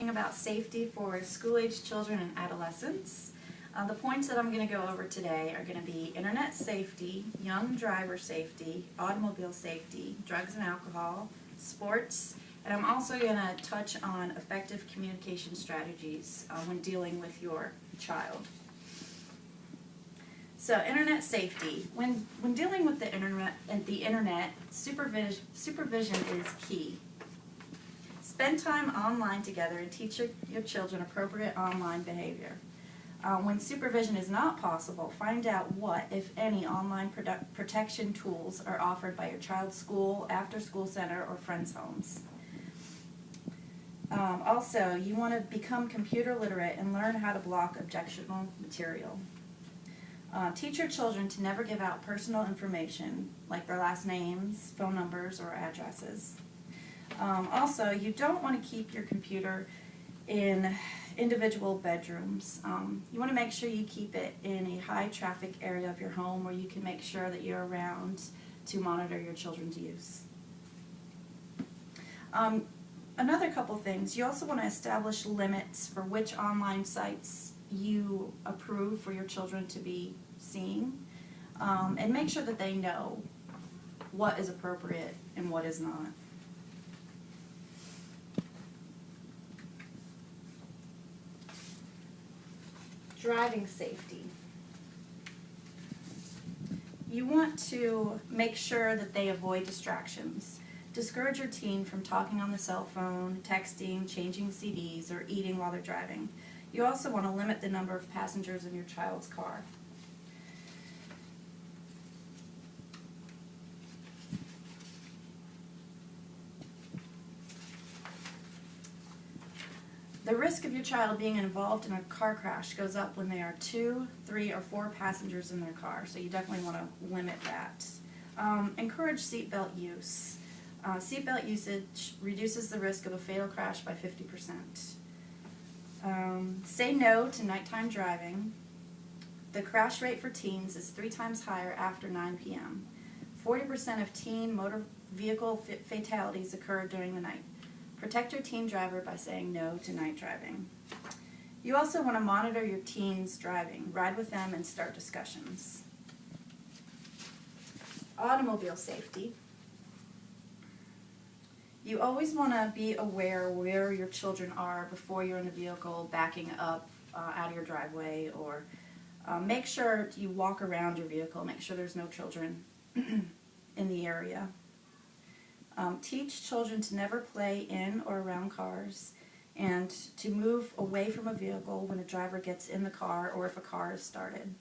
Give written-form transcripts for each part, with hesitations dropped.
About safety for school-age children and adolescents. The points that I'm going to go over today are going to be internet safety, young driver safety, automobile safety, drugs and alcohol, sports, and I'm also going to touch on effective communication strategies when dealing with your child. So, internet safety. When dealing with the internet, supervision is key. Spend time online together and teach your children appropriate online behavior. When supervision is not possible, find out what, if any, online protection tools are offered by your child's school, after-school center, or friends' homes. Also, you want to become computer literate and learn how to block objectionable material. Teach your children to never give out personal information like their last names, phone numbers, or addresses. Also, you don't want to keep your computer in individual bedrooms. You want to make sure you keep it in a high traffic area of your home where you can make sure that you're around to monitor your children's use. Another couple things, you also want to establish limits for which online sites you approve for your children to be seeing, and make sure that they know what is appropriate and what is not. Driving safety. You want to make sure that they avoid distractions. Discourage your teen from talking on the cell phone, texting, changing CDs, or eating while they're driving. You also want to limit the number of passengers in your child's car. The risk of your child being involved in a car crash goes up when there are 2, 3, or 4 passengers in their car, so you definitely want to limit that. Encourage seatbelt use. Seatbelt usage reduces the risk of a fatal crash by 50%. Say no to nighttime driving. The crash rate for teens is 3 times higher after 9 p.m. 40% of teen motor vehicle fatalities occur during the night. Protect your teen driver by saying no to night driving. You also want to monitor your teens driving. Ride with them and start discussions. Automobile safety. You always want to be aware where your children are before you're in the vehicle backing up out of your driveway, or make sure you walk around your vehicle. Make sure there's no children in the area. Teach children to never play in or around cars, and to move away from a vehicle when a driver gets in the car or if a car is started.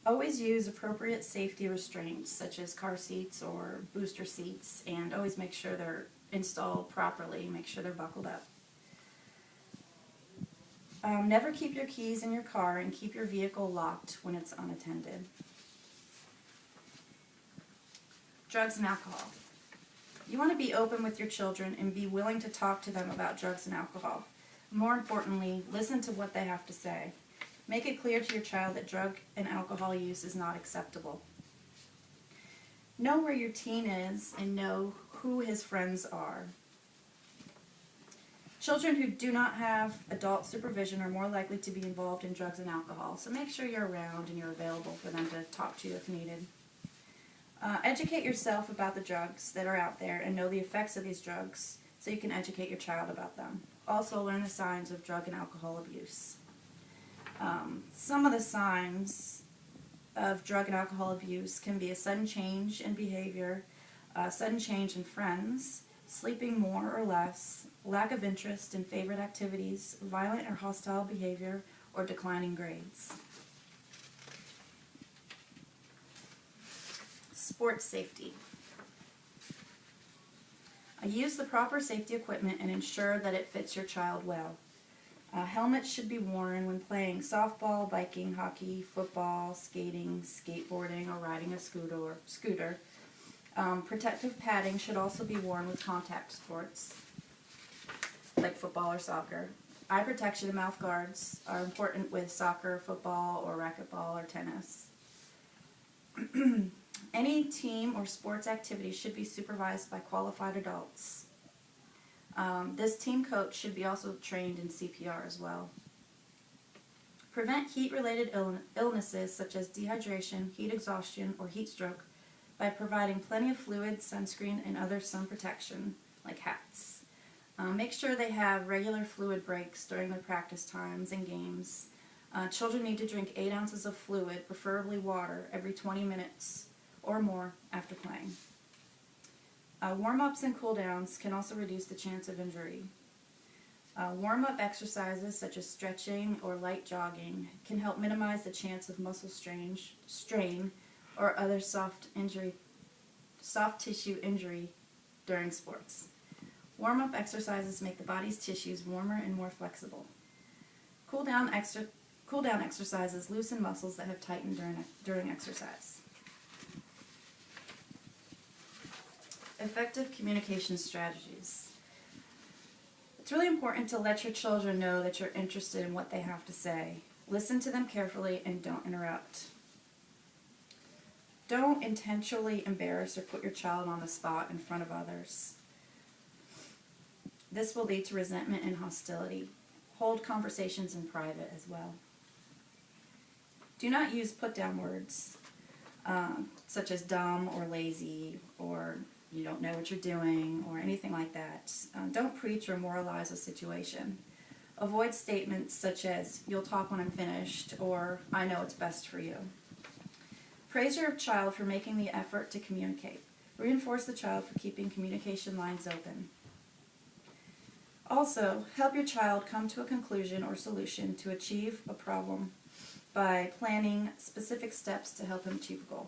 Always use appropriate safety restraints such as car seats or booster seats, and always make sure they're installed properly. Make sure they're buckled up. Never keep your keys in your car, and keep your vehicle locked when it's unattended. Drugs and alcohol. You want to be open with your children and be willing to talk to them about drugs and alcohol. More importantly, listen to what they have to say. Make it clear to your child that drug and alcohol use is not acceptable. Know where your teen is and know who his friends are. Children who do not have adult supervision are more likely to be involved in drugs and alcohol, so make sure you're around and you're available for them to talk to you if needed. Educate yourself about the drugs that are out there and know the effects of these drugs so you can educate your child about them. Also, learn the signs of drug and alcohol abuse. Some of the signs of drug and alcohol abuse can be a sudden change in behavior, a sudden change in friends, sleeping more or less, lack of interest in favorite activities, violent or hostile behavior, or declining grades. Sports safety. Use the proper safety equipment and ensure that it fits your child well. Helmets should be worn when playing softball, biking, hockey, football, skating, skateboarding, or riding a scooter. Protective padding should also be worn with contact sports, like football or soccer. Eye protection and mouth guards are important with soccer, football, or racquetball, or tennis. Any team or sports activity should be supervised by qualified adults. This team coach should be also trained in CPR as well. Prevent heat-related illnesses such as dehydration, heat exhaustion, or heat stroke by providing plenty of fluid, sunscreen, and other sun protection, like hats. Make sure they have regular fluid breaks during their practice times and games. Children need to drink 8 ounces of fluid, preferably water, every 20 minutes or more after playing. Warm-ups and cool-downs can also reduce the chance of injury. Warm-up exercises such as stretching or light jogging can help minimize the chance of muscle strain or other soft tissue injury during sports. Warm-up exercises make the body's tissues warmer and more flexible. Cool-down exercises loosen muscles that have tightened during exercise. Effective communication strategies. It's really important to let your children know that you're interested in what they have to say. Listen to them carefully and don't interrupt. Don't intentionally embarrass or put your child on the spot in front of others. This will lead to resentment and hostility. Hold conversations in private as well. Do not use put-down words such as dumb or lazy or you don't know what you're doing or anything like that. Don't preach or moralize a situation. Avoid statements such as, you'll talk when I'm finished, or I know it's best for you. Praise your child for making the effort to communicate. Reinforce the child for keeping communication lines open. Also, help your child come to a conclusion or solution to achieve a problem by planning specific steps to help him achieve a goal.